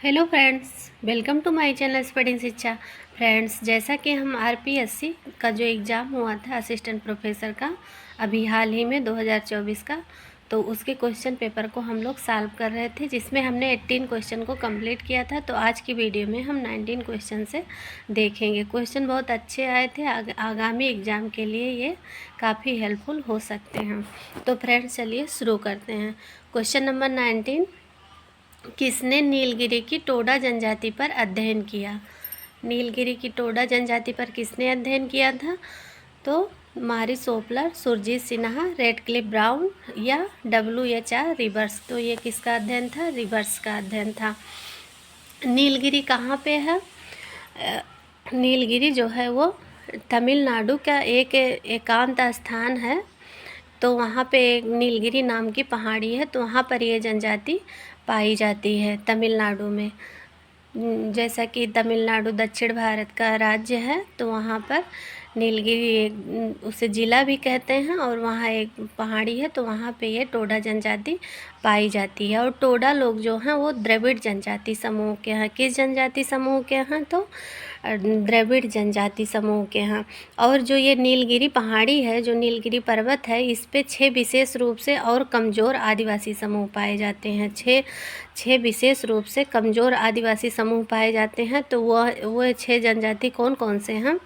Hello friends, welcome to my channel studying Shiksha. Friends, जैसा कि हम आरपीएससी का जो एग्ज़ाम हुआ था असिस्टेंट प्रोफेसर का अभी हाल ही में 2024 का, तो उसके क्वेश्चन पेपर को हम लोग सॉल्व कर रहे थे, जिसमें हमने 18 क्वेश्चन को कंप्लीट किया था। तो आज की वीडियो में हम 19 क्वेश्चन से देखेंगे। क्वेश्चन बहुत अच्छे आए थे, आगामी एग्ज़ाम के लिए ये काफ़ी हेल्पफुल हो सकते हैं। तो फ्रेंड्स, चलिए शुरू करते हैं। क्वेश्चन नंबर 19, किसने नीलगिरी की टोडा जनजाति पर अध्ययन किया? नीलगिरी की टोडा जनजाति पर किसने अध्ययन किया था? तो मारिस ओपलर, सुरजीत सिन्हा, रेडक्लिफ ब्राउन या WHR रिवर्स। तो ये किसका अध्ययन था? रिवर्स का अध्ययन था। नीलगिरी कहाँ पे है? नीलगिरी जो है वो तमिलनाडु का एक एकांत स्थान है। तो वहाँ पे एक नीलगिरी नाम की पहाड़ी है, तो वहाँ पर ये जनजाति पाई जाती है तमिलनाडु में। जैसा कि तमिलनाडु दक्षिण भारत का राज्य है, तो वहाँ पर नीलगिरी एक उसे ज़िला भी कहते हैं, और वहाँ एक पहाड़ी है, तो वहाँ पे ये टोडा जनजाति पाई जाती है। और टोडा लोग जो हैं वो द्रविड़ जनजाति समूह के हैं। किस जनजाति समूह के हैं? तो द्रविड़ जनजाति समूह के हैं। और जो ये नीलगिरी पहाड़ी है, जो नीलगिरी पर्वत है, इस पे 6 विशेष रूप से और कमज़ोर आदिवासी समूह पाए जाते हैं। छः विशेष रूप से कमज़ोर आदिवासी समूह पाए जाते हैं। तो वो 6 जनजाति कौन कौन से हैं?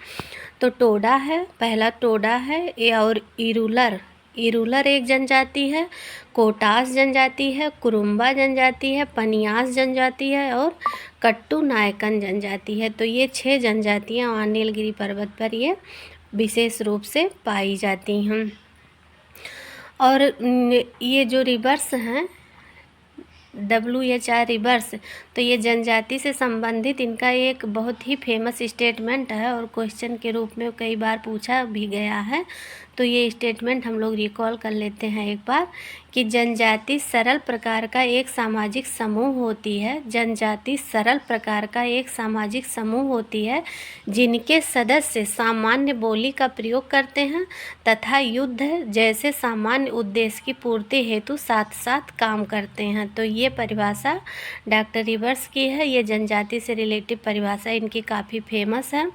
तो टोडा है, पहला टोडा है ये, और इरूलर एक जनजाति है, कोटास जनजाति है, कुरुम्बा जनजाति है, पनियास जनजाति है, और कट्टू नायकन जनजाति है। तो ये 6 जनजातियाँ वहाँ नीलगिरी पर्वत पर ये विशेष रूप से पाई जाती हैं। और ये जो रिवर्स हैं, WHR रिवर्स, तो ये जनजाति से संबंधित इनका एक बहुत ही फेमस स्टेटमेंट है, और क्वेश्चन के रूप में कई बार पूछा भी गया है। तो ये स्टेटमेंट हम लोग रिकॉल कर लेते हैं एक बार, कि जनजाति सरल प्रकार का एक सामाजिक समूह होती है। जनजाति सरल प्रकार का एक सामाजिक समूह होती है, जिनके सदस्य सामान्य बोली का प्रयोग करते हैं तथा युद्ध जैसे सामान्य उद्देश्य की पूर्ति हेतु साथ साथ काम करते हैं। तो ये परिभाषा डॉक्टर रिवर्स की है। ये जनजाति से रिलेटिव परिभाषा इनकी काफ़ी फेमस है,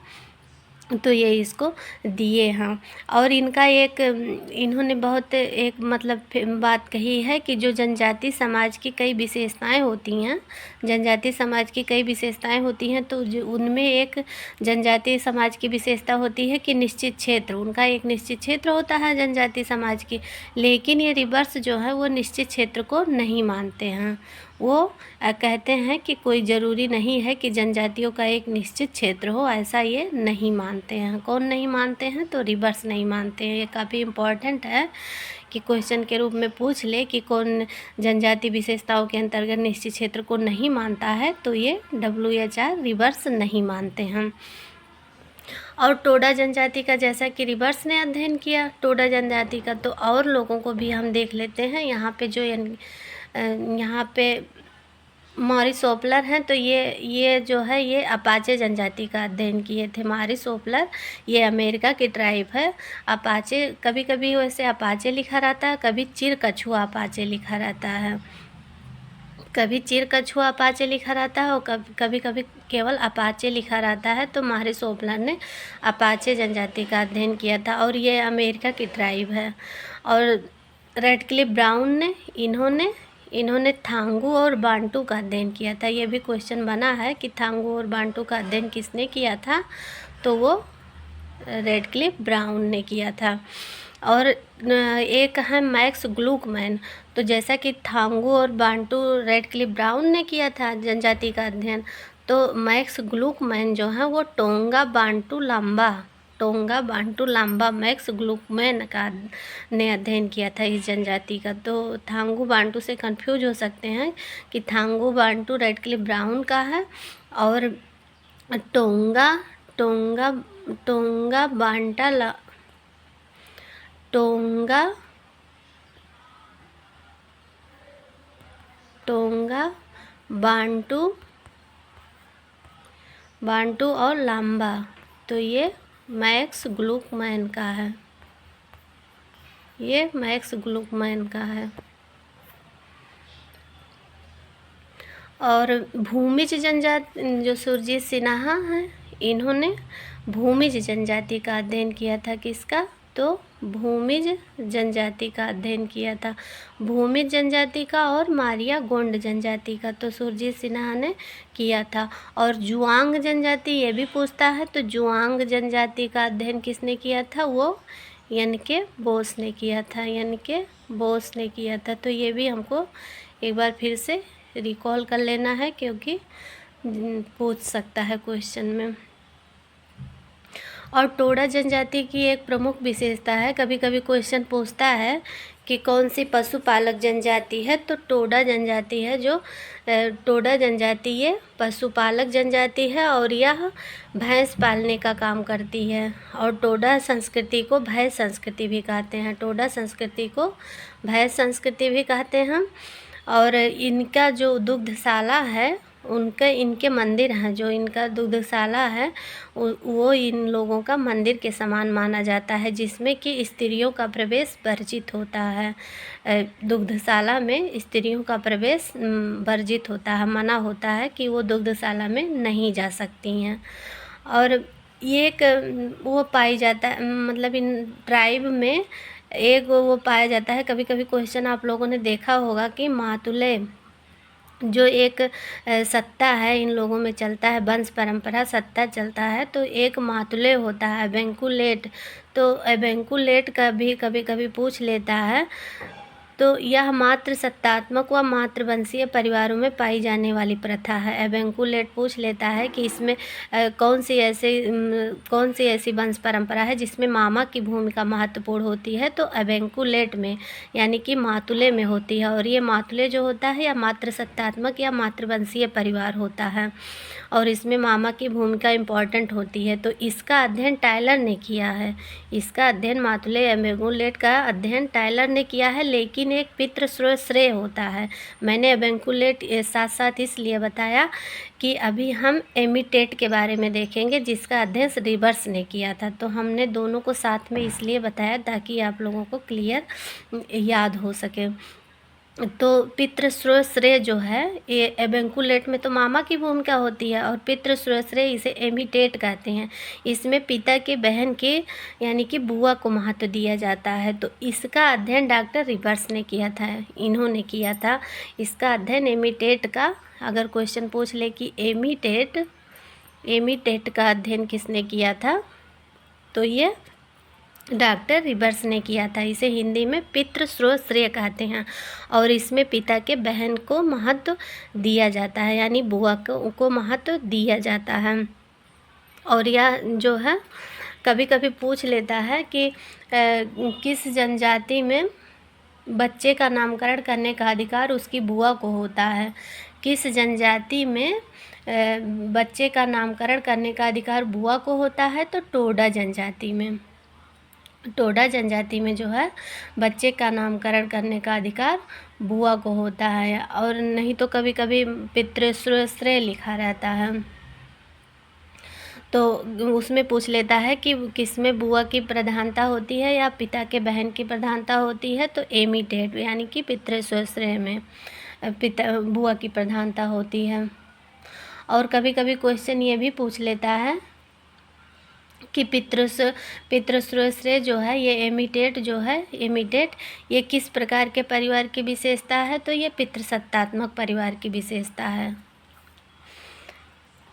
तो ये इसको दिए हैं। और इनका एक इन्होंने बहुत एक मतलब बात कही है कि जो जनजाति समाज की कई विशेषताएं होती हैं, जनजाति समाज की कई विशेषताएं होती हैं, तो जो उनमें एक जनजाति समाज की विशेषता होती है कि निश्चित क्षेत्र, उनका एक निश्चित क्षेत्र होता है जनजाति समाज की। लेकिन ये रिवर्स जो है वो निश्चित क्षेत्र को नहीं मानते हैं। वो कहते हैं कि कोई ज़रूरी नहीं है कि जनजातियों का एक निश्चित क्षेत्र हो, ऐसा ये नहीं मानते हैं। कौन नहीं मानते हैं? तो रिवर्स नहीं मानते हैं। ये काफ़ी इम्पॉर्टेंट है कि क्वेश्चन के रूप में पूछ ले कि कौन जनजाति विशेषताओं के अंतर्गत निश्चित क्षेत्र को नहीं मानता है, तो ये WHR रिवर्स नहीं मानते हैं। और टोडा जनजाति का जैसा कि रिवर्स ने अध्ययन किया टोडा जनजाति का, तो और लोगों को भी हम देख लेते हैं। यहाँ पे जो यहाँ पे मॉरिस ओपलर हैं, तो ये जो है ये अपाचे जनजाति का अध्ययन किए थे। मॉरिस ओपलर ये अमेरिका की ट्राइब है। अपाचे, कभी कभी वैसे अपाचे लिखा रहता है, कभी चिर कछुआ अपाचे लिखा रहता है, कभी चिर कछुआ अपाचे लिखा रहता है, और कभी कभी केवल अपाचे लिखा रहता है। तो मॉरिस ओपलर ने अपाचे जनजाति का अध्ययन किया था, और ये अमेरिका की ट्राइब है। और रेडक्लिफ ब्राउन ने इन्होंने थांगू और बांटू का अध्ययन किया था। ये भी क्वेश्चन बना है कि थांगू और बांटू का अध्ययन किसने किया था? तो वो रेडक्लिफ ब्राउन ने किया था। और एक है मैक्स ग्लूकमैन। तो जैसा कि थांगू और बांटू रेडक्लिफ ब्राउन ने किया था जनजाति का अध्ययन, तो मैक्स ग्लूकमैन जो है वो टोंगा बांटू लांबा मैक्स ग्लूकमैन का ने अध्ययन किया था इस जनजाति का। तो थांगू बांटू से कंफ्यूज हो सकते हैं कि थांगू बांटू रेडक्लिफ ब्राउन का है, और टोंगा टोंगा टोंगा बांटा टोंगा टोंगा बांटू और लांबा, तो ये मैक्स ग्लूकमैन का है। ये मैक्स ग्लूकमैन का है। और भूमिज जनजाति जो सुरजीत सिन्हा हैं, इन्होंने भूमिज जनजाति का अध्ययन किया था। किसका? तो भूमिज जनजाति का अध्ययन किया था, भूमिज जनजाति का और मारिया गोंड जनजाति का तो सुरजीत सिन्हा ने किया था। और जुआंग जनजाति ये भी पूछता है, तो जुआंग जनजाति का अध्ययन किसने किया था? वो एन.के. बोस ने किया था, एन.के. बोस ने किया था। तो ये भी हमको एक बार फिर से रिकॉल कर लेना है, क्योंकि पूछ सकता है क्वेश्चन में। और टोडा जनजाति की एक प्रमुख विशेषता है, कभी कभी क्वेश्चन पूछता है कि कौन सी पशुपालक जनजाति है, तो टोडा जनजाति है। जो टोडा जनजाति ये पशुपालक जनजाति है और यह भैंस पालने का काम करती है। और टोडा संस्कृति को भय संस्कृति भी कहते हैं, टोडा संस्कृति को भय संस्कृति भी कहते हैं। और इनका जो दुग्धशाला है, इनके मंदिर हैं, जो इनका दुग्धशाला है वो इन लोगों का मंदिर के समान माना जाता है, जिसमें कि स्त्रियों का प्रवेश वर्जित होता है। दुग्धशाला में स्त्रियों का प्रवेश वर्जित होता है, मना होता है कि वो दुग्धशाला में नहीं जा सकती हैं। और ये एक वो पाई जाता है, मतलब इन ट्राइब में एक वो पाया जाता है। कभी कभी क्वेश्चन आप लोगों ने देखा होगा कि मातुले जो एक सत्ता है इन लोगों में चलता है, वंश परंपरा सत्ता चलता है, तो एक मातुले होता है एबेंकुलेट, तो एबेंकुलेट का भी कभी कभी पूछ लेता है। तो यह मात्र सत्तात्मक व मातृवंशीय परिवारों में पाई जाने वाली प्रथा है। एबेंकुलेट पूछ लेता है कि इसमें कौन सी ऐसी वंश परंपरा है जिसमें मामा की भूमिका महत्वपूर्ण होती है, तो एबेंकुलेट में यानी कि मातुले में होती है। और ये मातुले जो होता है या मातृ सत्तात्मक या मातृवंशीय परिवार होता है, और इसमें मामा की भूमिका इम्पॉर्टेंट होती है। तो इसका अध्ययन टायलर ने किया है, इसका अध्ययन मातुले एबेंकुलेट का अध्ययन टायलर ने किया है, लेकिन एक पितृश्रेय होता है। मैंने एबेंकुलेट साथ साथ इसलिए बताया कि अभी हम एमिटेट के बारे में देखेंगे, जिसका अध्ययन रिवर्स ने किया था। तो हमने दोनों को साथ में इसलिए बताया ताकि आप लोगों को क्लियर याद हो सके। तो पितृश्रेय जो है ये एबेंकुलेट में तो मामा की भूमिका होती है, और पितृश्रेय इसे एमिटेट कहते हैं। इसमें पिता के बहन के यानी कि बुआ को महत्व दिया जाता है। तो इसका अध्ययन डॉक्टर रिवर्स ने किया था, इन्होंने किया था इसका अध्ययन एमिटेट का। अगर क्वेश्चन पूछ ले कि एमिटेट का अध्ययन किसने किया था, तो ये डॉक्टर रिवर्स ने किया था। इसे हिंदी में पितृश्रेय कहते हैं, और इसमें पिता के बहन को महत्व दिया जाता है, यानी बुआ को महत्व दिया जाता है। और यह जो है कभी कभी पूछ लेता है कि किस जनजाति में बच्चे का नामकरण करने का अधिकार उसकी बुआ को होता है। किस जनजाति में बच्चे का नामकरण करने का अधिकार बुआ को होता है, तो टोडा जनजाति में। टोडा जनजाति में जो है बच्चे का नामकरण करने का अधिकार बुआ को होता है, और नहीं तो कभी कभी पितृश्रेय लिखा रहता है। तो उसमें पूछ लेता है कि किसमें बुआ की प्रधानता होती है या पिता के बहन की प्रधानता होती है, तो एमिटेट यानी कि पितृश्रेय में बुआ की प्रधानता होती है। और कभी कभी क्वेश्चन ये भी पूछ लेता है कि पितृश्रेय जो है ये एमिटेट ये किस प्रकार के परिवार की विशेषता है, तो ये पितृसत्तात्मक परिवार की विशेषता है।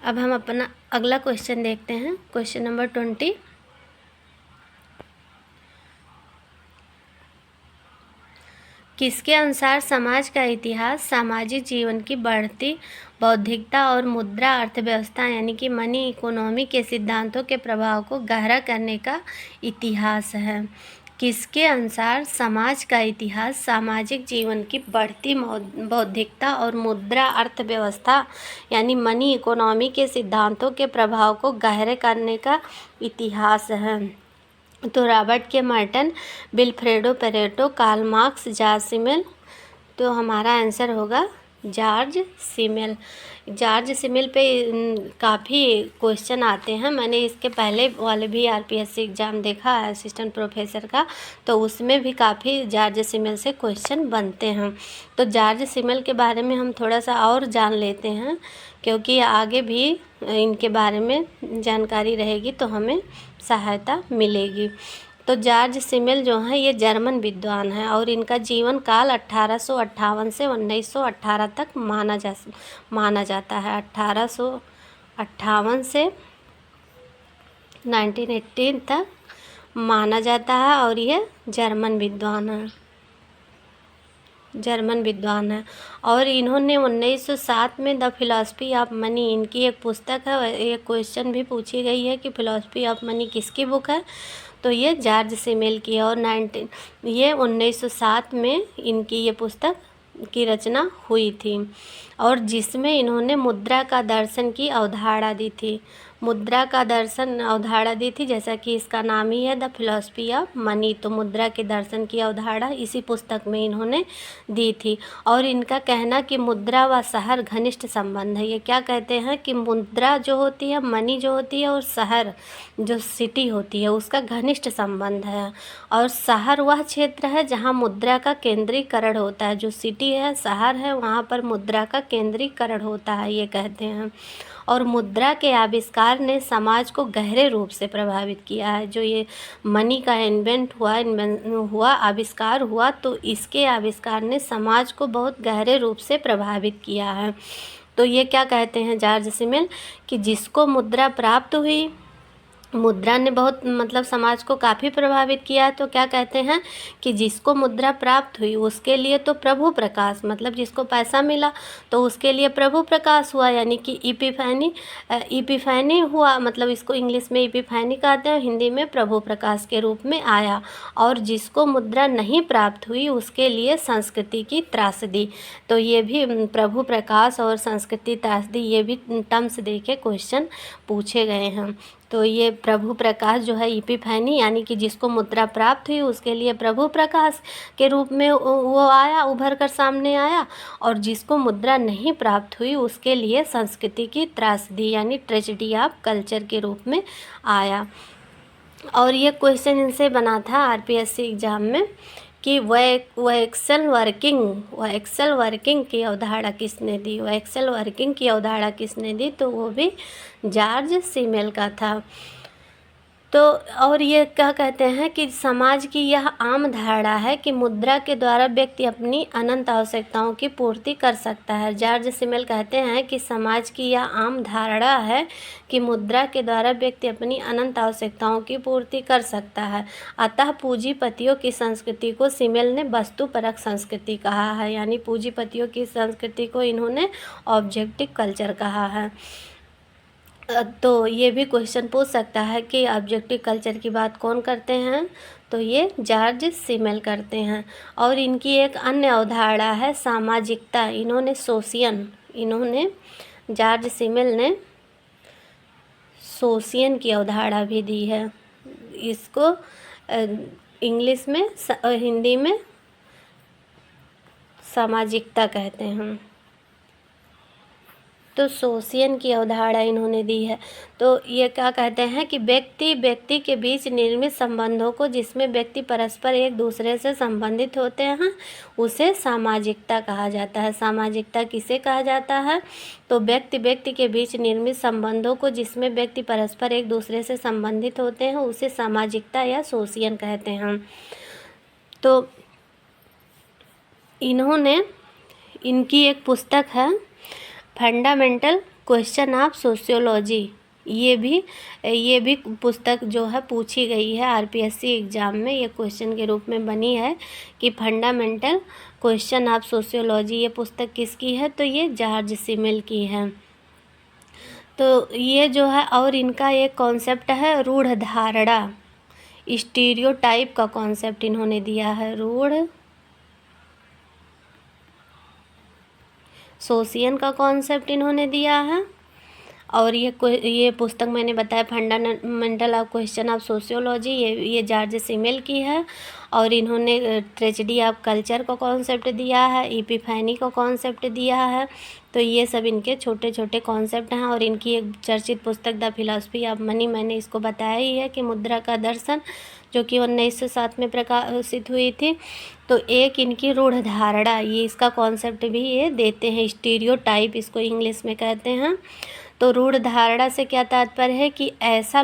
अब हम अपना अगला क्वेश्चन देखते हैं, क्वेश्चन नंबर 20। किसके अनुसार समाज का इतिहास सामाजिक जीवन की बढ़ती बौद्धिकता और मुद्रा अर्थव्यवस्था यानी कि मनी इकोनॉमी के सिद्धांतों के प्रभाव को गहरा करने का इतिहास है? किसके अनुसार समाज का इतिहास सामाजिक जीवन की बढ़ती बौद्धिकता और मुद्रा अर्थव्यवस्था यानी मनी इकोनॉमी के सिद्धांतों के प्रभाव को गहरे करने का इतिहास है? तो Robert K Merton, Vilfredo Pareto, Karl Marx, George Simmel. तो हमारा आंसर होगा जॉर्ज सिमेल। जॉर्ज सिमेल पे काफ़ी क्वेश्चन आते हैं। मैंने इसके पहले वाले भी आरपीएससी एग्ज़ाम देखा है असिस्टेंट प्रोफेसर का, तो उसमें भी काफ़ी जॉर्ज सिमेल से क्वेश्चन बनते हैं। तो जॉर्ज सिमेल के बारे में हम थोड़ा सा और जान लेते हैं, क्योंकि आगे भी इनके बारे में जानकारी रहेगी तो हमें सहायता मिलेगी। तो जॉर्ज सिमेल जो हैं ये जर्मन विद्वान हैं और इनका जीवन काल 1858 से 1918 तक माना जाता है। 1858 से 1918 तक माना जाता है और ये जर्मन विद्वान है। और इन्होंने 1907 में द फिलॉसफी ऑफ मनी, इनकी एक पुस्तक है, एक क्वेश्चन भी पूछी गई है कि फिलॉसफी ऑफ मनी किसकी बुक है, तो ये जॉर्ज सिमेल की है। और 1907 में इनकी ये पुस्तक की रचना हुई थी और जिसमें इन्होंने मुद्रा का दर्शन की अवधारणा दी थी। मुद्रा का दर्शन अवधारणा दी थी, जैसा कि इसका नाम ही है द फिलॉसफी ऑफ मनी। तो मुद्रा के दर्शन की अवधारणा इसी पुस्तक में इन्होंने दी थी। और इनका कहना कि मुद्रा व शहर घनिष्ठ संबंध है। ये क्या कहते हैं कि मुद्रा जो होती है, मनी जो होती है, और शहर जो सिटी होती है उसका घनिष्ठ संबंध है। और शहर वह क्षेत्र है जहाँ मुद्रा का केंद्रीकरण होता है। जो सिटी है, शहर है, वहाँ पर मुद्रा का केंद्रीकरण होता है, ये कहते हैं। और मुद्रा के आविष्कार ने समाज को गहरे रूप से प्रभावित किया है। जो ये मनी का आविष्कार हुआ, तो इसके आविष्कार ने समाज को बहुत गहरे रूप से प्रभावित किया है। तो ये क्या कहते हैं जॉर्ज सिमेल कि जिसको मुद्रा प्राप्त हुई, मुद्रा ने बहुत समाज को काफ़ी प्रभावित किया है। तो क्या कहते हैं कि जिसको मुद्रा प्राप्त हुई उसके लिए तो प्रभु प्रकाश, जिसको पैसा मिला तो उसके लिए प्रभु प्रकाश हुआ, यानी कि इपिफैनी हुआ। इसको इंग्लिश में इपिफैनी कहते हैं, हिंदी में प्रभु प्रकाश के रूप में आया। और जिसको मुद्रा नहीं प्राप्त हुई उसके लिए संस्कृति की त्रासदी। तो ये भी प्रभु प्रकाश और संस्कृति त्रासदी, ये भी टर्म्स दे के क्वेश्चन पूछे गए हैं। तो ये प्रभु प्रकाश जो है इपिफैनी, यानी कि जिसको मुद्रा प्राप्त हुई उसके लिए प्रभु प्रकाश के रूप में वो आया, उभर कर सामने आया। और जिसको मुद्रा नहीं प्राप्त हुई उसके लिए संस्कृति की त्रासदी, यानी ट्रेजेडी ऑफ कल्चर के रूप में आया। और ये क्वेश्चन इनसे बना था आरपीएससी एग्ज़ाम में कि वह एक्सेल वर्किंग की अवधारणा किसने दी, वह एक्सेल वर्किंग की अवधारणा किसने दी, तो वो भी जॉर्ज सिमेल का था। तो और ये क्या कहते हैं कि समाज की यह आम धारणा है कि मुद्रा के द्वारा व्यक्ति अपनी अनंत आवश्यकताओं की पूर्ति कर सकता है। जॉर्ज सिमेल कहते हैं कि समाज की यह आम धारणा है कि मुद्रा के द्वारा व्यक्ति अपनी अनंत आवश्यकताओं की पूर्ति कर सकता है। अतः पूंजीपतियों की संस्कृति को सिमेल ने वस्तुपरक संस्कृति कहा है, यानी पूंजीपतियों की संस्कृति को इन्होंने ऑब्जेक्टिव कल्चर कहा है। तो ये भी क्वेश्चन पूछ सकता है कि ऑब्जेक्टिव कल्चर की बात कौन करते हैं, तो ये जॉर्ज सिमेल करते हैं। और इनकी एक अन्य अवधारणा है सामाजिकता। जॉर्ज सिमेल ने सोशियन की अवधारणा भी दी है। इसको इंग्लिश में हिंदी में सामाजिकता कहते हैं। तो सोशियन की अवधारणा इन्होंने दी है। तो ये क्या कहते हैं कि व्यक्ति के बीच निर्मित संबंधों को, जिसमें व्यक्ति परस्पर एक दूसरे से संबंधित होते हैं, उसे सामाजिकता कहा जाता है। सामाजिकता किसे कहा जाता है, तो व्यक्ति के बीच निर्मित संबंधों को, जिसमें व्यक्ति परस्पर एक दूसरे से संबंधित होते हैं, उसे सामाजिकता या सोशियन कहते हैं। तो इनकी एक पुस्तक है फंडामेंटल क्वेश्चन ऑफ सोशियोलॉजी। ये भी पुस्तक जो है पूछी गई है आरपीएससी एग्ज़ाम में, ये क्वेश्चन के रूप में बनी है कि फंडामेंटल क्वेश्चन ऑफ सोशियोलॉजी, ये पुस्तक किसकी है, तो ये जॉर्ज सिमेल की है। तो ये जो है, और इनका एक कॉन्सेप्ट है रूढ़ धारणा, स्टीरियोटाइप का कॉन्सेप्ट इन्होंने दिया है। सोशियन का कॉन्सेप्ट इन्होंने दिया है और ये पुस्तक मैंने बताया fundamental of question of sociology, ये जॉर्ज सिमेल की है। और इन्होंने ट्रेजेडी ऑफ कल्चर को कॉन्सेप्ट दिया है, इपिफैनी को कॉन्सेप्ट दिया है। तो ये सब इनके छोटे छोटे कॉन्सेप्ट हैं। और इनकी एक चर्चित पुस्तक द फिलॉसफी ऑफ मनी, मैंने इसको बताया ही है कि मुद्रा का दर्शन, जो कि 1907 में प्रकाशित हुई थी। तो एक इनकी रूढ़ धारणा, ये इसका कॉन्सेप्ट भी ये देते हैं, स्टीरियोटाइप इसको इंग्लिश में कहते हैं। तो रूढ़ धारणा से क्या तात्पर्य है कि ऐसा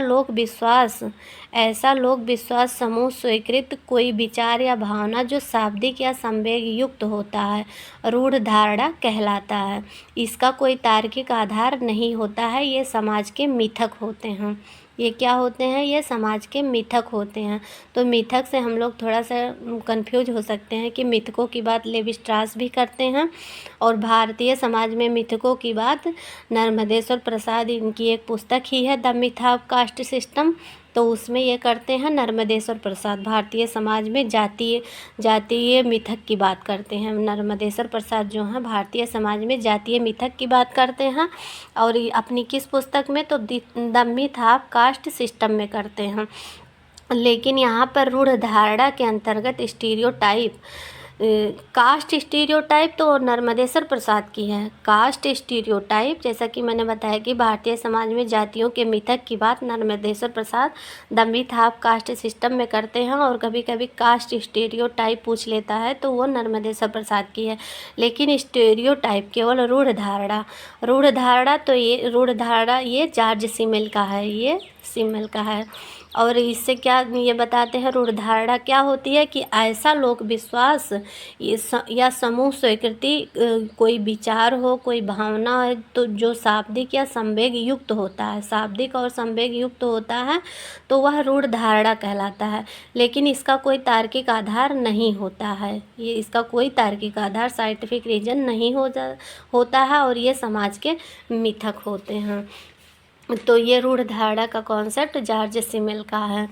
लोक विश्वास समूह स्वीकृत कोई विचार या भावना जो शाब्दिक या संवेग युक्त होता है, रूढ़ धारणा कहलाता है। इसका कोई तार्किक आधार नहीं होता है, ये समाज के मिथक होते हैं। ये क्या होते हैं? ये समाज के मिथक होते हैं। तो मिथक से हम लोग थोड़ा सा कंफ्यूज हो सकते हैं कि मिथकों की बात लेवी स्ट्रास भी करते हैं, और भारतीय समाज में मिथकों की बात नर्मदेश्वर प्रसाद, इनकी एक पुस्तक ही है the myth of caste system, तो उसमें ये करते हैं नर्मदेश्वर प्रसाद, भारतीय समाज में जातीय मिथक की बात करते हैं। नर्मदेश्वर प्रसाद जो हैं भारतीय समाज में जातीय मिथक की बात करते हैं। और अपनी किस पुस्तक में? तो the myth of caste system में करते हैं। लेकिन यहाँ पर रूढ़ धारणा के अंतर्गत स्टीरियोटाइप, कास्ट स्टीरियोटाइप तो नर्मदेश्वर प्रसाद की है। कास्ट स्टीरियोटाइप, जैसा कि मैंने बताया कि भारतीय समाज में जातियों के मिथक की बात Narmadeshwar Prasad the myth of caste system में करते हैं। और कभी कभी कास्ट स्टीरियोटाइप पूछ लेता है तो वो नर्मदेश्वर प्रसाद की है। लेकिन स्टीरियोटाइप केवल रूढ़ धारणा तो ये रूढ़ धारणा ये जॉर्ज सिमेल का है, ये सिमेल का है। और इससे क्या ये बताते हैं, रूढ़ धारणा क्या होती है कि ऐसा लोक विश्वास या समूह स्वीकृति, कोई विचार हो, कोई भावना है, तो जो शाब्दिक या संवेग युक्त होता है, शाब्दिक और संवेग युक्त होता है, तो वह रूढ़ धारणा कहलाता है। लेकिन इसका कोई तार्किक आधार नहीं होता है, ये इसका कोई तार्किक आधार, साइंटिफिक रीजन नहीं होता है, और ये समाज के मिथक होते हैं। तो ये रूढ़ धारणा का कॉन्सेप्ट जॉर्ज सिमेल का है।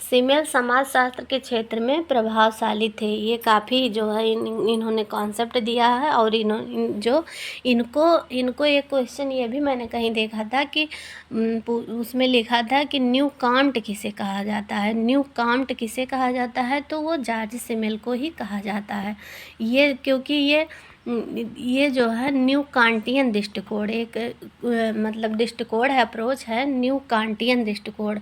सिमेल समाजशास्त्र के क्षेत्र में प्रभावशाली थे। ये काफ़ी जो है इन्होंने कॉन्सेप्ट दिया है। और इनको एक क्वेश्चन ये भी मैंने कहीं देखा था कि उसमें लिखा था कि न्यू कांट किसे कहा जाता है। न्यू कांट किसे कहा जाता है? तो वो जॉर्ज सिमेल को ही कहा जाता है। ये क्योंकि ये जो है न्यू कांटियन दृष्टिकोण, एक मतलब दृष्टिकोण है, अप्रोच है, न्यू कांटियन दृष्टिकोण।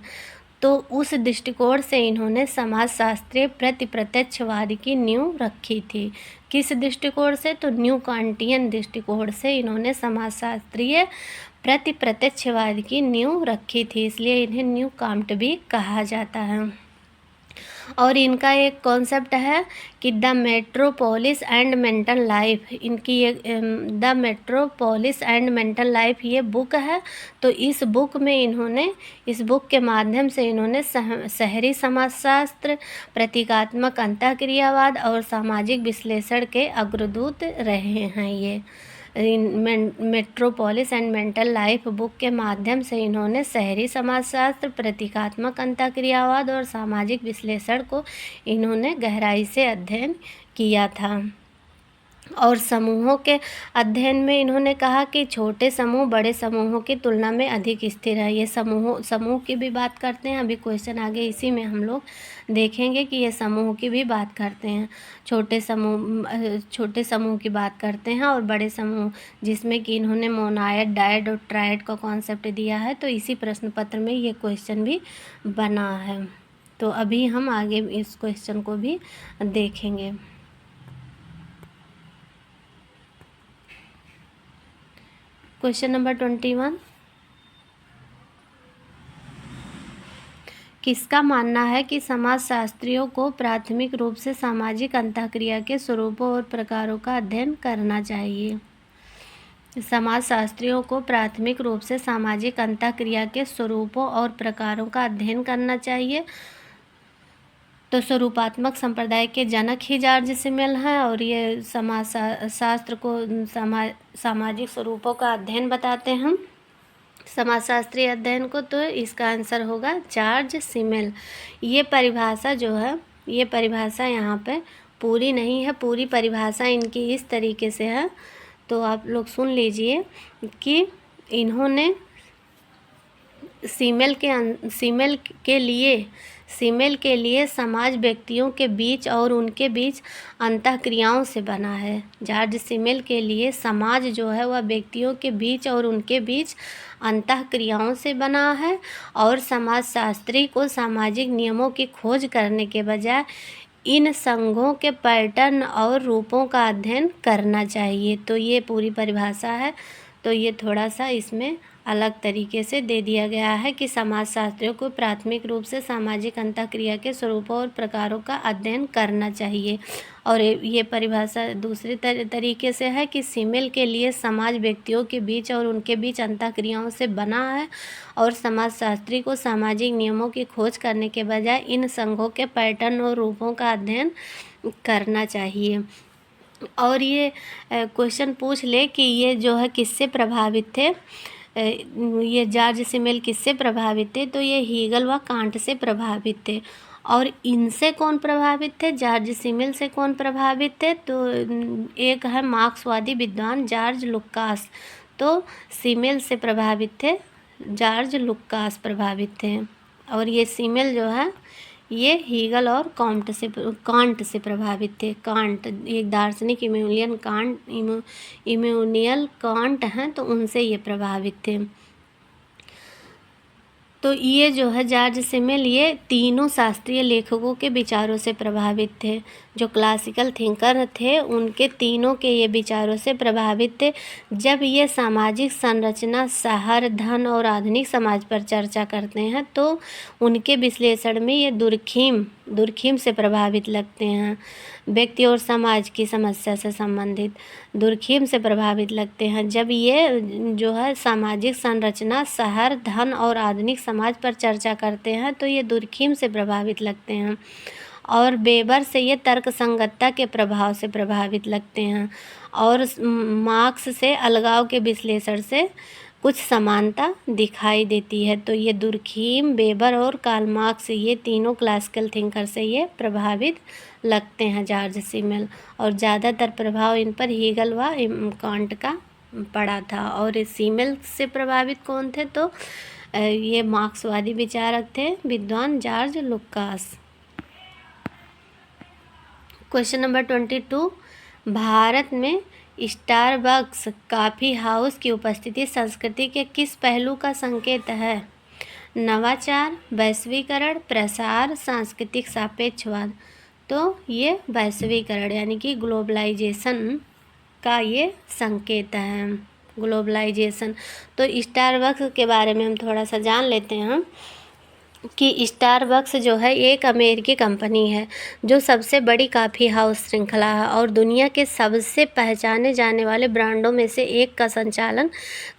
तो उस दृष्टिकोण से इन्होंने समाजशास्त्रीय प्रत्यक्षवाद की नींव रखी थी। किस दृष्टिकोण से? तो न्यू कांटियन दृष्टिकोण से इन्होंने समाजशास्त्रीय प्रत्यक्षवाद की नींव रखी थी, इसलिए इन्हें न्यू कांट भी कहा जाता है। और इनका एक कॉन्सेप्ट है कि the metropolis and mental life, इनकी एक the metropolis and mental life ये बुक है। तो इस बुक के माध्यम से इन्होंने शहरी समाजशास्त्र, प्रतीकात्मक अंतःक्रियावाद और सामाजिक विश्लेषण के अग्रदूत रहे हैं। ये metropolis and mental life book के माध्यम से इन्होंने शहरी समाजशास्त्र, प्रतीकात्मक अंतःक्रियावाद और सामाजिक विश्लेषण को इन्होंने गहराई से अध्ययन किया था। और समूहों के अध्ययन में इन्होंने कहा कि छोटे समूह बड़े समूहों की तुलना में अधिक स्थिर है। ये समूह की भी बात करते हैं। अभी क्वेश्चन आगे इसी में हम लोग देखेंगे कि ये समूह की भी बात करते हैं। छोटे समूह की बात करते हैं और बड़े समूह, जिसमें कि इन्होंने मोनायड, डायड और ट्रायड का कॉन्सेप्ट दिया है। तो इसी प्रश्न पत्र में ये क्वेश्चन भी बना है। तो अभी हम आगे इस क्वेश्चन को भी देखेंगे। क्वेश्चन नंबर 21, किसका मानना है कि समाजशास्त्रियों को प्राथमिक रूप से सामाजिक अंतःक्रिया के स्वरूपों और प्रकारों का अध्ययन करना चाहिए? समाजशास्त्रियों को प्राथमिक रूप से सामाजिक अंतःक्रिया के स्वरूपों और प्रकारों का अध्ययन करना चाहिए। तो स्वरूपात्मक संप्रदाय के जनक ही जॉर्ज सिमेल हैं, और ये समाजशास्त्र को सामाजिक स्वरूपों का अध्ययन बताते हैं, समाजशास्त्रीय अध्ययन को। तो इसका आंसर होगा जॉर्ज सिमेल। ये परिभाषा जो है, ये परिभाषा यहाँ पे पूरी नहीं है, पूरी परिभाषा इनकी इस तरीके से है। तो आप लोग सुन लीजिए कि इन्होंने सीमेल के लिए समाज व्यक्तियों के बीच और उनके बीच अंतःक्रियाओं से बना है। जॉर्ज सीमेल के लिए समाज जो है वह व्यक्तियों के बीच और उनके बीच अंतःक्रियाओं से बना है, और समाजशास्त्री को सामाजिक नियमों की खोज करने के बजाय इन संघों के पैटर्न और रूपों का अध्ययन करना चाहिए। तो ये पूरी परिभाषा है। तो ये थोड़ा सा इसमें अलग तरीके से दे दिया गया है कि समाजशास्त्रियों को प्राथमिक रूप से सामाजिक अंतःक्रिया के स्वरूपों और प्रकारों का अध्ययन करना चाहिए। और ये परिभाषा दूसरे तरीके से है कि सीमेल के लिए समाज व्यक्तियों के बीच और उनके बीच अंतःक्रियाओं से बना है, और समाजशास्त्री को सामाजिक नियमों की खोज करने के बजाय इन संघों के पैटर्न और रूपों का अध्ययन करना चाहिए। और ये क्वेश्चन पूछ ले कि ये जो है किससे प्रभावित थे, ये जॉर्ज सीमेल किससे प्रभावित थे, तो ये हीगल व कांट से प्रभावित थे। और इनसे कौन प्रभावित थे, जॉर्ज सीमेल से कौन प्रभावित थे, तो एक है मार्क्सवादी विद्वान जॉर्ज लुकास। तो सीमेल से प्रभावित थे, जॉर्ज लुकास प्रभावित थे। और ये सीमेल जो है ये हीगल और कांट से प्रभावित थे। कांट एक दार्शनिक इमैनुएल कांट हैं, तो उनसे ये प्रभावित थे। तो ये जो है जॉर्ज सीमेल ये तीनों शास्त्रीय लेखकों के विचारों से प्रभावित थे। जो क्लासिकल थिंकर थे उनके तीनों के ये विचारों से प्रभावित थे। जब ये सामाजिक संरचना, शहर, धन और आधुनिक समाज पर चर्चा करते हैं तो उनके विश्लेषण में ये दुर्खीम से प्रभावित लगते हैं। व्यक्ति और समाज की समस्या से संबंधित दुर्खीम से प्रभावित लगते हैं। जब ये जो है सामाजिक संरचना, शहर, धन और आधुनिक समाज पर चर्चा करते हैं तो ये दुर्खीम से प्रभावित लगते हैं। और वेबर से ये तर्कसंगतता के प्रभाव से प्रभावित लगते हैं। और मार्क्स से अलगाव के विश्लेषण से कुछ समानता दिखाई देती है। तो ये दुर्खीम, वेबर और कार्ल मार्क्स ये तीनों क्लासिकल थिंकर से ये प्रभावित लगते हैं जॉर्ज सीमेल। और ज़्यादातर प्रभाव इन पर हीगल व कांट का पड़ा था। और सीमेल से प्रभावित कौन थे, तो ये मार्क्सवादी विचारक थे, विद्वान George Lucas. Question number 22, Bharat में स्टारबक्स कॉफ़ी हाउस की उपस्थिति संस्कृति के किस पहलू का संकेत है? नवाचार, वैश्वीकरण, प्रसार, सांस्कृतिक सापेक्षवाद। तो ये वैश्वीकरण यानी कि ग्लोबलाइजेशन का ये संकेत है, ग्लोबलाइजेशन। तो स्टारबक्स के बारे में हम थोड़ा सा जान लेते हैं कि स्टारबक्स जो है एक अमेरिकी कंपनी है जो सबसे बड़ी कॉफ़ी हाउस श्रृंखला है और दुनिया के सबसे पहचाने जाने वाले ब्रांडों में से एक का संचालन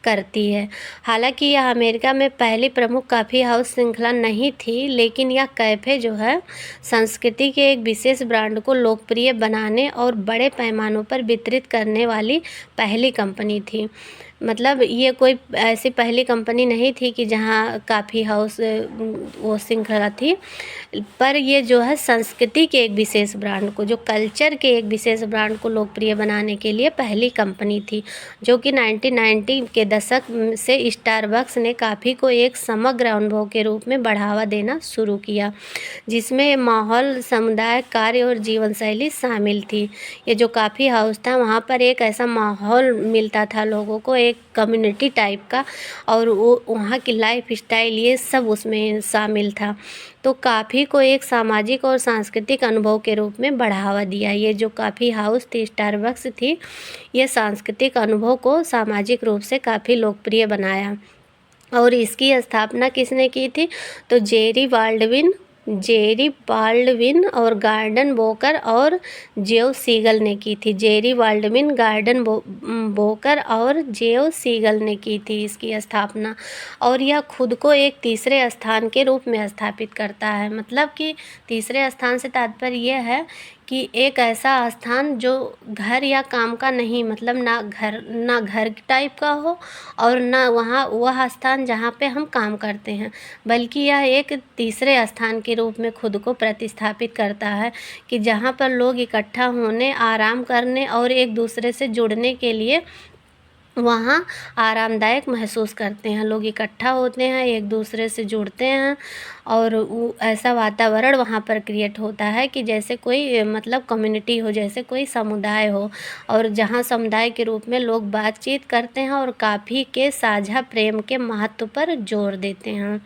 करती है। हालांकि यह अमेरिका में पहली प्रमुख कॉफ़ी हाउस श्रृंखला नहीं थी, लेकिन यह कैफ़े जो है संस्कृति के एक विशेष ब्रांड को लोकप्रिय बनाने और बड़े पैमानों पर वितरित करने वाली पहली कंपनी थी। मतलब ये कोई ऐसी पहली कंपनी नहीं थी कि जहाँ कॉफ़ी हाउस वो श्रृंखला थी, पर ये जो है संस्कृति के एक विशेष ब्रांड को, जो कल्चर के एक विशेष ब्रांड को लोकप्रिय बनाने के लिए पहली कंपनी थी, जो कि 1990 के दशक से स्टारबक्स ने कॉफ़ी को एक समग्र अनुभव के रूप में बढ़ावा देना शुरू किया, जिसमें माहौल, समुदाय, कार्य और जीवन शैली शामिल थी। ये जो कॉफ़ी हाउस था वहाँ पर एक ऐसा माहौल मिलता था लोगों को, एक कम्युनिटी टाइप का, और वो वहाँ की लाइफ स्टाइल ये सब उसमें शामिल था। तो कॉफ़ी को एक सामाजिक और सांस्कृतिक अनुभव के रूप में बढ़ावा दिया। ये जो कॉफ़ी हाउस थी, स्टारबक्स थी, ये सांस्कृतिक अनुभव को सामाजिक रूप से काफ़ी लोकप्रिय बनाया। और इसकी स्थापना किसने की थी, तो जेरी बाल्डविन और गार्डन बोकर और जेव सीगल ने की थी। जेरी बाल्डविन, गार्डन बोकर और जेव सीगल ने की थी इसकी स्थापना। और यह खुद को एक तीसरे स्थान के रूप में स्थापित करता है। मतलब कि तीसरे स्थान से तात्पर्य यह है कि एक ऐसा स्थान जो घर या काम का नहीं, मतलब ना घर टाइप का हो और ना वह स्थान जहाँ पे हम काम करते हैं, बल्कि यह एक तीसरे स्थान के रूप में खुद को प्रतिस्थापित करता है कि जहाँ पर लोग इकट्ठा होने, आराम करने और एक दूसरे से जुड़ने के लिए वहाँ आरामदायक महसूस करते हैं। लोग इकट्ठा होते हैं, एक दूसरे से जुड़ते हैं और ऐसा वातावरण वहाँ पर क्रिएट होता है कि जैसे कोई मतलब कम्युनिटी हो, जैसे कोई समुदाय हो, और जहाँ समुदाय के रूप में लोग बातचीत करते हैं और काफ़ी के साझा प्रेम के महत्व पर जोर देते हैं।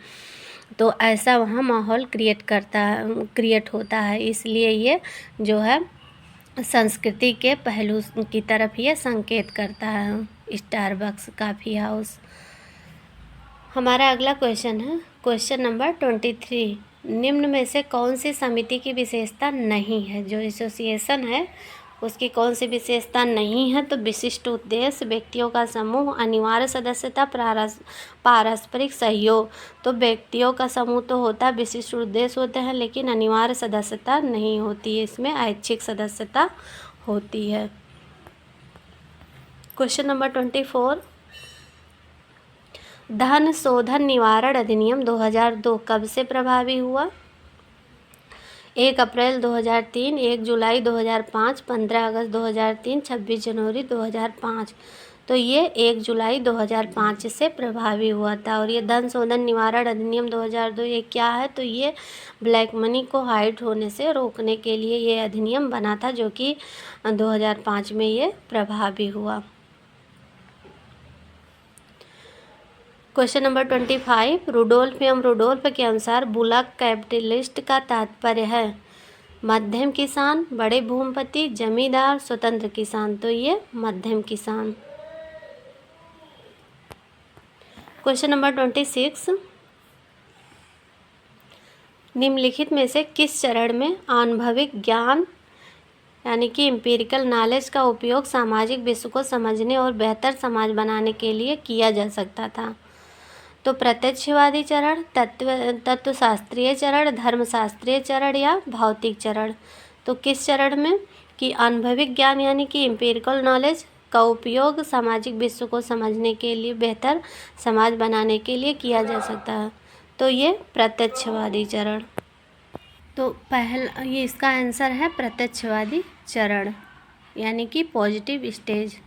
तो ऐसा वहाँ माहौल क्रिएट होता है। इसलिए ये जो है संस्कृति के पहलू की तरफ ये संकेत करता है, स्टारबक्स कॉफ़ी हाउस। हमारा अगला क्वेश्चन है क्वेश्चन नंबर 23। निम्न में से कौन सी समिति की विशेषता नहीं है? जो एसोसिएशन है उसकी कौन सी विशेषता नहीं है? तो विशिष्ट उद्देश्य, व्यक्तियों का समूह, अनिवार्य सदस्यता, पारस्परिक सहयोग। तो व्यक्तियों का समूह तो होता है, विशिष्ट उद्देश्य होते हैं, लेकिन अनिवार्य सदस्यता नहीं होती है, इसमें ऐच्छिक सदस्यता होती है। Question number 24। धन शोधन निवारण अधिनियम 2002 कब से प्रभावी हुआ? 1 अप्रैल 2003, 1 जुलाई 2005, 15 अगस्त 2003, 26 जनवरी 2005। तो ये 1 जुलाई 2005 से प्रभावी हुआ था। और ये धन शोधन निवारण अधिनियम 2002 ये क्या है? तो ये ब्लैक मनी को हाइड होने से रोकने के लिए ये अधिनियम बना था, जो कि 2005 में ये प्रभावी हुआ। Question number 25। रुडोल्फ के अनुसार बुलाक कैपिटलिस्ट का तात्पर्य है मध्यम किसान, बड़े भूमिपति, जमींदार, स्वतंत्र किसान। तो ये मध्यम किसान। Question number 26। निम्नलिखित में से किस चरण में आनुभविक ज्ञान यानी कि एम्पिरिकल नॉलेज का उपयोग सामाजिक विश्व को समझने और बेहतर समाज बनाने के लिए किया जा सकता था? तो प्रत्यक्षवादी चरण, तत्वशास्त्रीय चरण, धर्मशास्त्रीय चरण या भौतिक चरण। तो किस चरण में कि अनुभविक ज्ञान यानी कि एम्पिरिकल नॉलेज का उपयोग सामाजिक विश्व को समझने के लिए, बेहतर समाज बनाने के लिए किया जा सकता है? तो ये प्रत्यक्षवादी चरण। तो पहला ये इसका आंसर है प्रत्यक्षवादी चरण यानी कि पॉजिटिव स्टेज।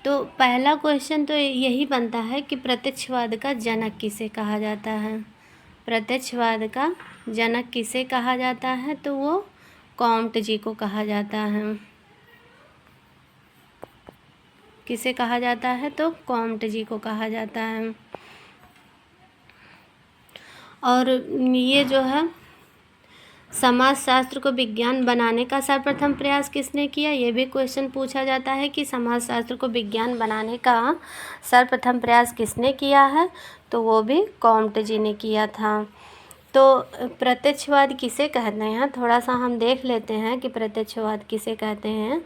तो पहला क्वेश्चन तो यही बनता है कि प्रत्यक्षवाद का जनक किसे कहा जाता है? प्रत्यक्षवाद का जनक किसे कहा जाता है? तो वो कॉम्ट जी को कहा जाता है। किसे कहा जाता है? तो कॉम्ट जी को कहा जाता है। और ये जो है समाजशास्त्र को विज्ञान बनाने का सर्वप्रथम प्रयास किसने किया? ये भी क्वेश्चन पूछा जाता है कि समाजशास्त्र को विज्ञान बनाने का सर्वप्रथम प्रयास किसने किया है? तो वो भी कॉम्ट जी ने किया था। तो प्रत्यक्षवाद किसे कहते हैं? थोड़ा सा हम देख लेते हैं कि प्रत्यक्षवाद किसे कहते हैं।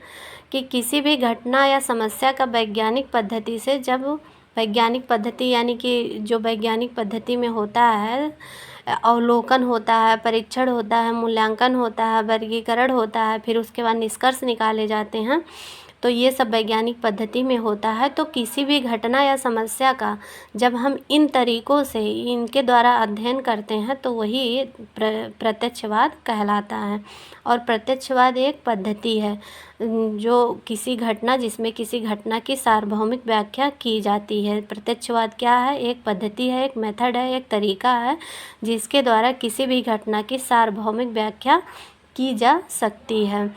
कि किसी भी घटना या समस्या का वैज्ञानिक पद्धति से, जब वैज्ञानिक पद्धति यानी कि जो वैज्ञानिक पद्धति में होता है, अवलोकन होता है, परीक्षण होता है, मूल्यांकन होता है, वर्गीकरण होता है, फिर उसके बाद निष्कर्ष निकाले जाते हैं, तो ये सब वैज्ञानिक पद्धति में होता है। तो किसी भी घटना या समस्या का जब हम इन तरीक़ों से इनके द्वारा अध्ययन करते हैं तो वही प्रत्यक्षवाद कहलाता है। और प्रत्यक्षवाद एक पद्धति है जो जिसमें किसी घटना की सार्वभौमिक व्याख्या की जाती है। प्रत्यक्षवाद क्या है? एक पद्धति है, एक मेथड है, एक तरीका है जिसके द्वारा किसी भी घटना की सार्वभौमिक व्याख्या की जा सकती है।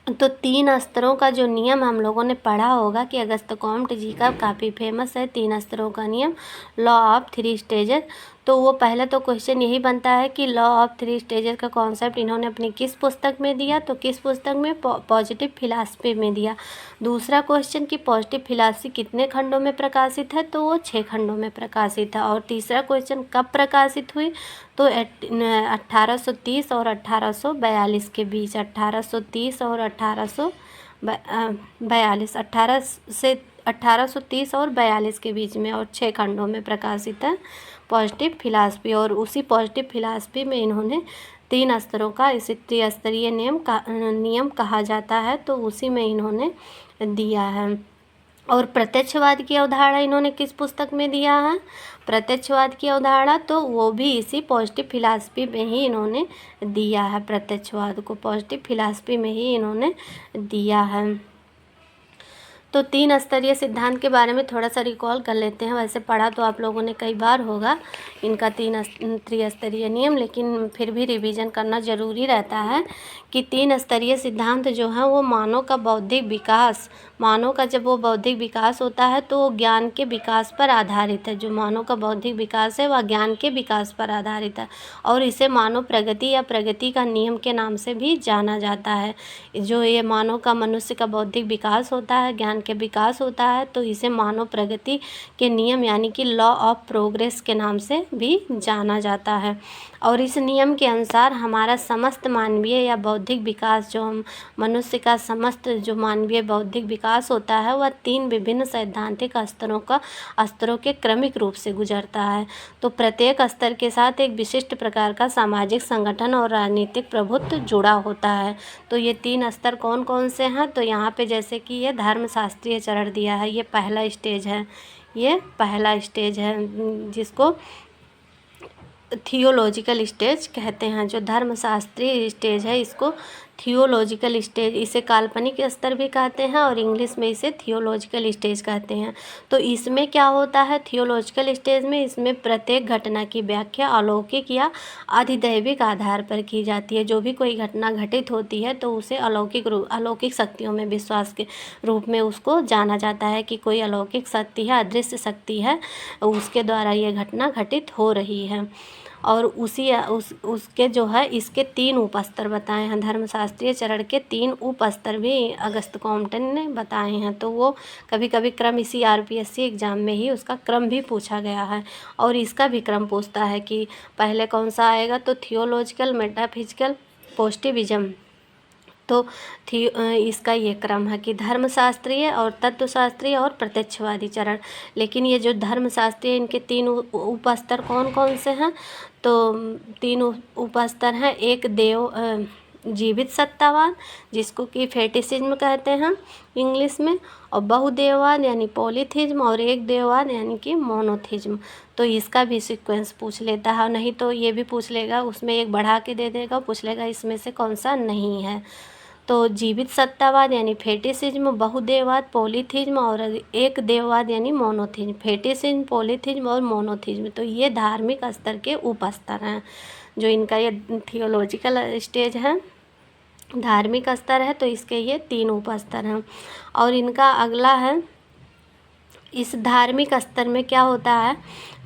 तो 3 स्तरों का जो नियम हम लोगों ने पढ़ा होगा कि अगस्त कॉम्ट जी का काफ़ी फेमस है 3 स्तरों का नियम, लॉ ऑफ 3 स्टेजेस। तो वो पहले तो क्वेश्चन यही बनता है कि लॉ ऑफ 3 स्टेजेस का कॉन्सेप्ट इन्होंने अपनी किस पुस्तक में दिया? तो किस पुस्तक में? पॉजिटिव फिलॉसफी में दिया। दूसरा क्वेश्चन कि पॉजिटिव फिलॉसफी कितने खंडों में प्रकाशित है? तो वो 6 खंडों में प्रकाशित है। और तीसरा क्वेश्चन कब प्रकाशित हुई? तो 1830 और 1842 के बीच। 1830 और 1842, 1830 और 42 के बीच में, और 6 खंडों में प्रकाशित है पॉजिटिव फिलॉसफी। और उसी पॉजिटिव फिलॉसफी में इन्होंने 3 स्तरों का इसे त्रिस्तरीय नियम कहा जाता है, तो उसी में इन्होंने दिया है। और प्रत्यक्षवाद की अवधारणा इन्होंने किस पुस्तक में दिया है? प्रत्यक्षवाद की अवधारणा तो वो भी इसी पॉजिटिव फिलॉसफी में ही इन्होंने दिया है। प्रत्यक्षवाद को पॉजिटिव फिलॉसफी में ही इन्होंने दिया है। तो 3 स्तरीय सिद्धांत के बारे में थोड़ा सा रिकॉल कर लेते हैं। वैसे पढ़ा तो आप लोगों ने कई बार होगा इनका 3 त्रिस्तरीय नियम, लेकिन फिर भी रिवीजन करना ज़रूरी रहता है कि 3 स्तरीय सिद्धांत जो हैं वो मानव का बौद्धिक विकास, मानव का जब वो बौद्धिक विकास होता है तो वो ज्ञान के विकास पर आधारित है। जो मानव का बौद्धिक विकास है वह ज्ञान के विकास पर आधारित है और इसे मानव प्रगति या प्रगति का नियम के नाम से भी जाना जाता है। जो ये मानव का, मनुष्य का बौद्धिक विकास होता है, ज्ञान के विकास होता है, तो इसे मानव प्रगति के नियम यानी कि लॉ ऑफ प्रोग्रेस के नाम से भी जाना जाता है। और इस नियम के अनुसार हमारा समस्त मानवीय या बौद्धिक विकास, जो हम मनुष्य का समस्त जो मानवीय बौद्धिक विकास होता है वह 3 विभिन्न सैद्धांतिक स्तरों के क्रमिक रूप से गुजरता है। तो प्रत्येक स्तर के साथ एक विशिष्ट प्रकार का सामाजिक संगठन और राजनीतिक प्रभुत्व जुड़ा होता है। तो ये 3 स्तर कौन कौन से हैं? तो यहाँ पे जैसे कि ये धर्मशास्त्रीय चरण दिया है, ये पहला स्टेज है, ये पहला स्टेज है जिसको थियोलॉजिकल स्टेज कहते हैं। जो धर्मशास्त्रीय स्टेज है इसको थियोलॉजिकल स्टेज, इसे काल्पनिक स्तर भी कहते हैं और इंग्लिश में इसे थियोलॉजिकल स्टेज कहते हैं। तो इसमें क्या होता है थियोलॉजिकल स्टेज में? इसमें प्रत्येक घटना की व्याख्या अलौकिक या अधिदैविक आधार पर की जाती है। जो भी कोई घटना घटित होती है तो उसे अलौकिक शक्तियों में विश्वास के रूप में उसको जाना जाता है कि कोई अलौकिक शक्ति है, अदृश्य शक्ति है, उसके द्वारा ये घटना घटित हो रही है। और उसके जो है इसके 3 उपस्तर बताए हैं। धर्मशास्त्रीय चरण के 3 उपस्तर भी अगस्त कॉम्पटन ने बताए हैं। तो वो कभी कभी क्रम इसी RPSC एग्ज़ाम में ही उसका क्रम भी पूछा गया है और इसका भी क्रम पूछता है कि पहले कौन सा आएगा। तो थियोलॉजिकल, मेटाफिजिकल, पोस्टिविज्म। तो इसका ये क्रम है कि धर्मशास्त्रीय और तत्वशास्त्रीय और प्रत्यक्षवादी चरण। लेकिन ये जो धर्मशास्त्रीय, इनके 3 उपस्तर कौन कौन से हैं? तो 3 उपस्तर हैं। एक जीवित सत्तावाद जिसको कि फेटिसिज्म कहते हैं इंग्लिश में, और बहुदेववाद यानी पॉलीथिज्म, और एक देववाद यानी कि मोनोथिज्म। तो इसका भी सीक्वेंस पूछ लेता है, नहीं तो ये भी पूछ लेगा, उसमें एक बढ़ा के दे देगा, पूछ लेगा इसमें से कौन सा नहीं है। तो जीवित सत्तावाद यानी फेटिसिज्म, बहुदेववाद, पॉलीथिज्म और एक देववाद यानी मोनोथिज्म। फेटिसिज्म, पॉलीथिज्म और मोनोथिज्म, तो ये धार्मिक स्तर के उपस्तर हैं। जो इनका ये थियोलॉजिकल स्टेज है, धार्मिक स्तर है, तो इसके ये 3 उपस्तर हैं। और इनका अगला है, इस धार्मिक स्तर में क्या होता है?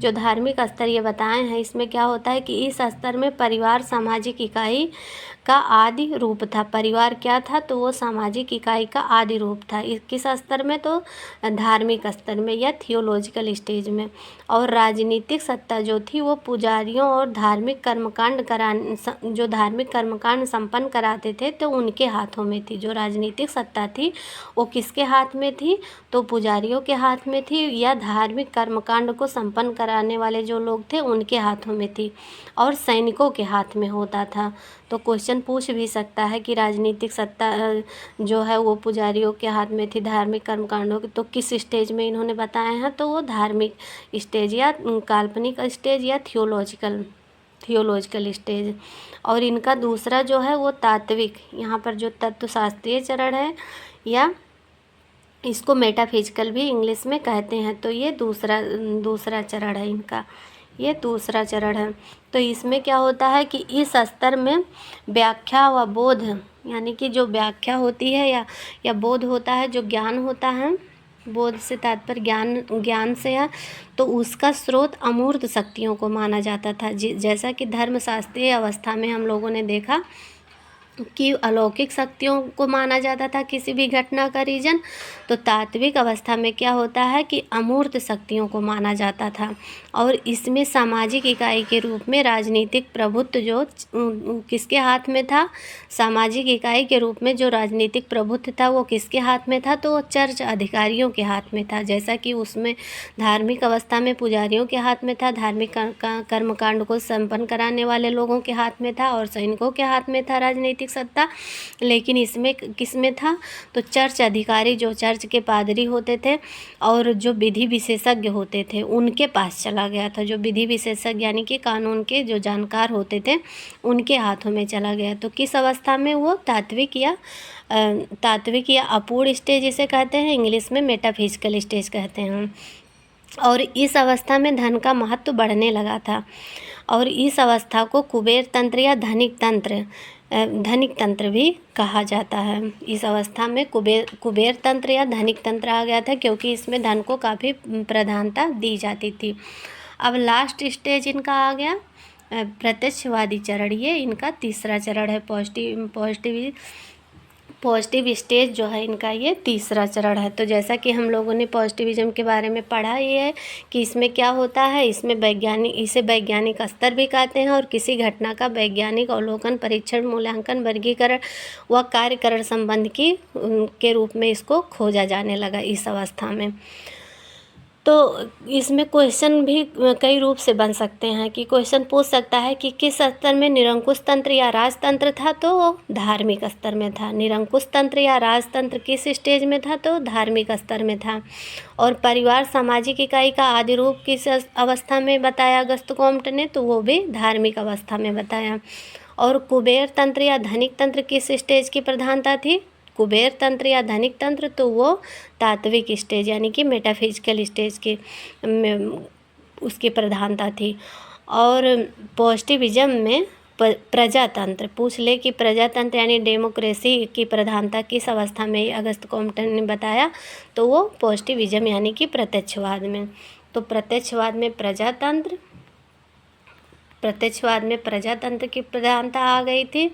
जो धार्मिक स्तर ये बताए हैं इसमें क्या होता है कि इस स्तर में परिवार सामाजिक इकाई का आदि रूप था। परिवार क्या था? तो वो सामाजिक इकाई का आदि रूप था। किस स्तर में? तो धार्मिक स्तर में या थियोलॉजिकल स्टेज में। और राजनीतिक सत्ता जो थी वो पुजारियों और धार्मिक कर्मकांड संपन्न कराते थे तो उनके हाथों में थी। जो राजनीतिक सत्ता थी वो किसके हाथ में थी? तो पुजारियों के हाथ में थी, या धार्मिक कर्मकांड को संपन्न कराने वाले जो लोग थे उनके हाथों में थी, और सैनिकों के हाथ में होता था। तो क्वेश्चन पूछ भी सकता है कि राजनीतिक सत्ता जो है वो पुजारियों के हाथ में थी, धार्मिक कर्मकांडों की, तो किस स्टेज में इन्होंने बताए हैं? तो वो धार्मिक स्टेज या काल्पनिक स्टेज या थियोलॉजिकल स्टेज। और इनका दूसरा जो है वो तात्विक, यहाँ पर जो तत्वशास्त्रीय चरण है या इसको मेटाफिजिकल भी इंग्लिश में कहते हैं, तो ये दूसरा चरण है इनका, ये दूसरा चरण है। तो इसमें क्या होता है कि इस स्तर में व्याख्या व बोध यानी कि जो व्याख्या होती है या बोध होता है, जो ज्ञान होता है, बोध से तात्पर्य ज्ञान से है, तो उसका स्रोत अमूर्त शक्तियों को माना जाता था। जैसा कि धर्मशास्त्रीय अवस्था में हम लोगों ने देखा कि अलौकिक शक्तियों को माना जाता था किसी भी घटना का रीजन, तो तात्विक अवस्था में क्या होता है कि अमूर्त शक्तियों को माना जाता था। और इसमें सामाजिक इकाई के रूप में राजनीतिक प्रभुत्व जो किसके हाथ में था? सामाजिक इकाई के रूप में जो राजनीतिक प्रभुत्व था वो किसके हाथ में था? तो वो चर्च अधिकारियों के हाथ में था। जैसा कि उसमें धार्मिक अवस्था में पुजारियों के हाथ में था, धार्मिक कर्मकांड को संपन्न कराने वाले लोगों के हाथ में था, और सैनिकों के हाथ में था राजनीतिक राजनीतिक सत्ता, लेकिन इसमें किसमें था, तो चर्च अधिकारी जो चर्च के पादरी होते थे और जो विधि विशेषज्ञ होते थे उनके पास चला गया था। जो विधि विशेषज्ञ यानी कि कानून के जो जानकार होते थे उनके हाथों में चला गया। तो किस अवस्था में, वो तात्विक या अपूर्ण स्टेज इसे कहते हैं, इंग्लिश में मेटाफिजिकल स्टेज कहते हैं। और इस अवस्था में धन का महत्व बढ़ने लगा था और इस अवस्था को कुबेर तंत्र या धनिक तंत्र भी कहा जाता है। इस अवस्था में कुबेर तंत्र या धनिक तंत्र आ गया था क्योंकि इसमें धन को काफ़ी प्रधानता दी जाती थी। अब लास्ट स्टेज इनका आ गया प्रत्यक्षवादी चरण। ये इनका तीसरा चरण है। पॉजिटिव स्टेज जो है इनका ये तीसरा चरण है। तो जैसा कि हम लोगों ने पॉजिटिविज्म के बारे में पढ़ा, ये है कि इसमें क्या होता है, इसे वैज्ञानिक स्तर भी कहते हैं और किसी घटना का वैज्ञानिक अवलोकन, परीक्षण, मूल्यांकन, वर्गीकरण व कार्यकरण संबंध के रूप में इसको खोजा जाने लगा इस अवस्था में। तो इसमें क्वेश्चन भी कई रूप से बन सकते हैं कि क्वेश्चन पूछ सकता है कि किस स्तर में निरंकुश तंत्र या राजतंत्र था, तो वो धार्मिक स्तर में था। निरंकुश तंत्र या राजतंत्र किस स्टेज में था, तो धार्मिक स्तर में था। और परिवार सामाजिक इकाई का आदि रूप किस अवस्था में बताया अगस्त कॉम्ट ने, तो वो भी धार्मिक अवस्था में बताया। और कुबेर तंत्र या धनिक तंत्र किस स्टेज की प्रधानता थी, कुबेर तंत्र या धनिक तंत्र, तो वो तात्विक स्टेज यानी कि मेटाफिजिकल स्टेज की उसकी प्रधानता थी। और पॉजिटिविज्म में प्रजातंत्र पूछ ले कि प्रजातंत्र यानी डेमोक्रेसी की प्रधानता किस अवस्था में अगस्त कॉम्ट ने बताया, तो वो पॉजिटिविज्म यानी कि प्रत्यक्षवाद में। तो प्रत्यक्षवाद में प्रजातंत्र की प्रधानता आ गई थी।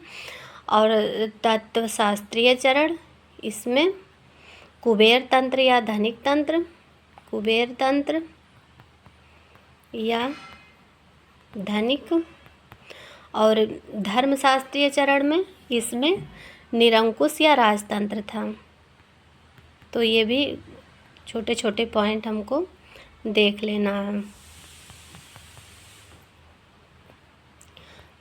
और तत्वशास्त्रीय चरण, इसमें कुबेर तंत्र या धनिक तंत्र, कुबेर तंत्र या धनिक। और धर्मशास्त्रीय चरण में इसमें निरंकुश या राजतंत्र था। तो ये भी छोटे छोटे पॉइंट हमको देख लेना है।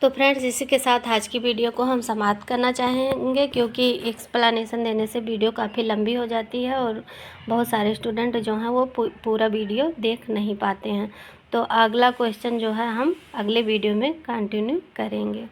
तो फ्रेंड्स, इसी के साथ आज की वीडियो को हम समाप्त करना चाहेंगे क्योंकि एक्सप्लेनेशन देने से वीडियो काफ़ी लंबी हो जाती है और बहुत सारे स्टूडेंट जो हैं वो पूरा वीडियो देख नहीं पाते हैं। तो अगला क्वेश्चन जो है हम अगले वीडियो में कंटिन्यू करेंगे।